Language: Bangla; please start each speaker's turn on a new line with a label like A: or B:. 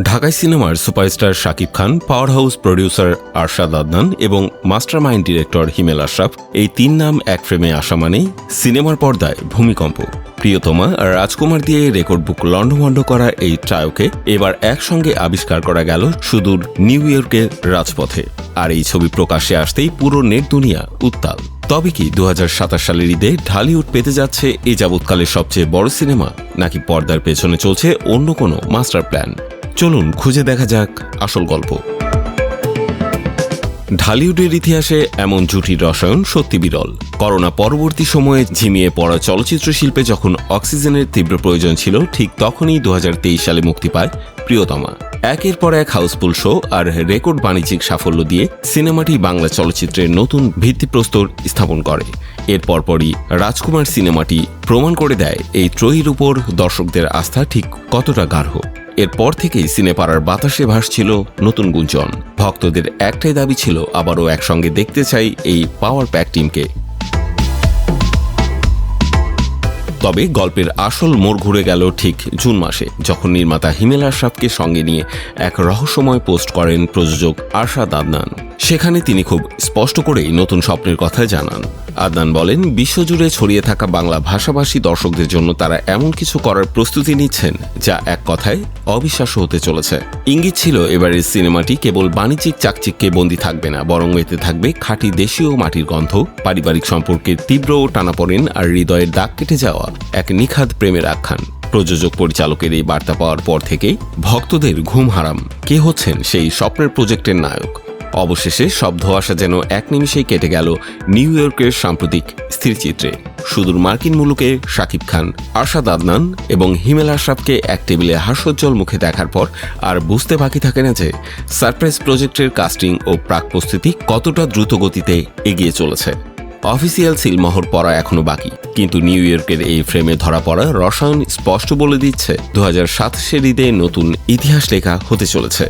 A: ঢাকাই সিনেমার superstar Shakib Khan, power house producer Arshad Adnan এবং মাস্টারমাইন্ড ডিরেক্টর হিমেল আশরাফ, এই তিন নাম এক ফ্রেমে আসা মানেই সিনেমার পর্দায় ভূমিকম্প। প্রিয়তমা আর রাজকুমার দিয়ে রেকর্ড বুক লণ্ডভণ্ড করা এই ট্রায়োকে এবার একসঙ্গে আবিষ্কার করা গেল সুদূর নিউ ইয়র্কের রাজপথে। আর এই ছবি প্রকাশ্যে আসতেই পুরো নেট দুনিয়া উত্তাল। তবে কি 2027 সালের ঈদে ঢালিউড পেতে যাচ্ছে এ যাবৎকালের সবচেয়ে বড় সিনেমা, নাকি পর্দার পেছনে চলছে অন্য কোনো মাস্টার প্ল্যান? চলুন খুঁজে দেখা যাক আসল গল্প। ঢালিউডের ইতিহাসে এমন জুটির রসায়ন সত্যি বিরল। করোনা পরবর্তী সময়ে ঝিমিয়ে পড়া চলচ্চিত্র শিল্পে যখন অক্সিজেনের তীব্র প্রয়োজন ছিল, ঠিক তখনই 2023 সালে মুক্তি পায় প্রিয়তমা। একের পর এক হাউসফুল শো আর রেকর্ড বাণিজ্যিক সাফল্য দিয়ে সিনেমাটি বাংলা চলচ্চিত্রের নতুন ভিত্তিপ্রস্তর স্থাপন করে। এর পরপরই রাজকুমার সিনেমাটি প্রমাণ করে দেয় এই ত্রয়ীর উপর দর্শকদের আস্থা ঠিক কতটা গাঢ়। এরপর থেকেই সিনেপাড়ার বাতাসে ভাসছিল নতুন গুঞ্জন। ভক্তদের একটাই দাবি ছিল, আবারও একসঙ্গে দেখতে চাই এই পাওয়ার প্যাক টিমকে। তবে গল্পের আসল মোড় ঘুরে গেল ঠিক জুন মাসে, যখন নির্মাতা হিমেল আশরাফকে সঙ্গে নিয়ে এক রহস্যময় পোস্ট করেন প্রযোজক আরশাদ আদনান। সেখানে তিনি খুব স্পষ্ট করেই নতুন স্বপ্নের কথা জানান। আদনান বলেন, বিশ্বজুড়ে ছড়িয়ে থাকা বাংলা ভাষাভাষী দর্শকদের জন্য তারা এমন কিছু করার প্রস্তুতি নিচ্ছেন যা এক কথায় অবিশ্বাস্য হতে চলেছে। ইঙ্গিত ছিল এবারের সিনেমাটি কেবল বাণিজ্যিক চাকচিক্যে বন্দী থাকবে না, বরং এতে থাকবে খাঁটি দেশীয় মাটির গন্ধ, পারিবারিক সম্পর্কের তীব্র টানাপোড়েন আর হৃদয়ের দাগ কেটে যাওয়া এক নিখাদ প্রেমের আখ্যান। প্রযোজক পরিচালকের এই বার্তা পাওয়ার পর থেকেই ভক্তদের ঘুম হারাম। কে হচ্ছেন সেই স্বপ্নের প্রজেক্টের নায়ক? অবশেষে সব ধোঁয়াশা যেন এক নিমিষেই কেটে গেল নিউ ইয়র্কের সাম্প্রতিক স্থিরচিত্রে। সুদূর মার্কিন মুলুকে শাকিব খান, আরশাদ আদনান এবং হিমেল আশরাফকে এক টেবিলে হাস্যোজ্জ্বল মুখে দেখার পর আর বুঝতে বাকি থাকে না যে সারপ্রাইজ প্রজেক্টের কাস্টিং ও প্রাক প্রস্তুতি কতটা দ্রুত গতিতে এগিয়ে চলেছে। অফিসিয়াল সিলমোহর পড়া এখনো বাকি, কিন্তু নিউ ইয়র্কের এই ফ্রেমে ধরা পড়া রসায়ন স্পষ্ট বলে দিচ্ছে 2027 ঈদে নতুন ইতিহাস লেখা হতে চলেছে।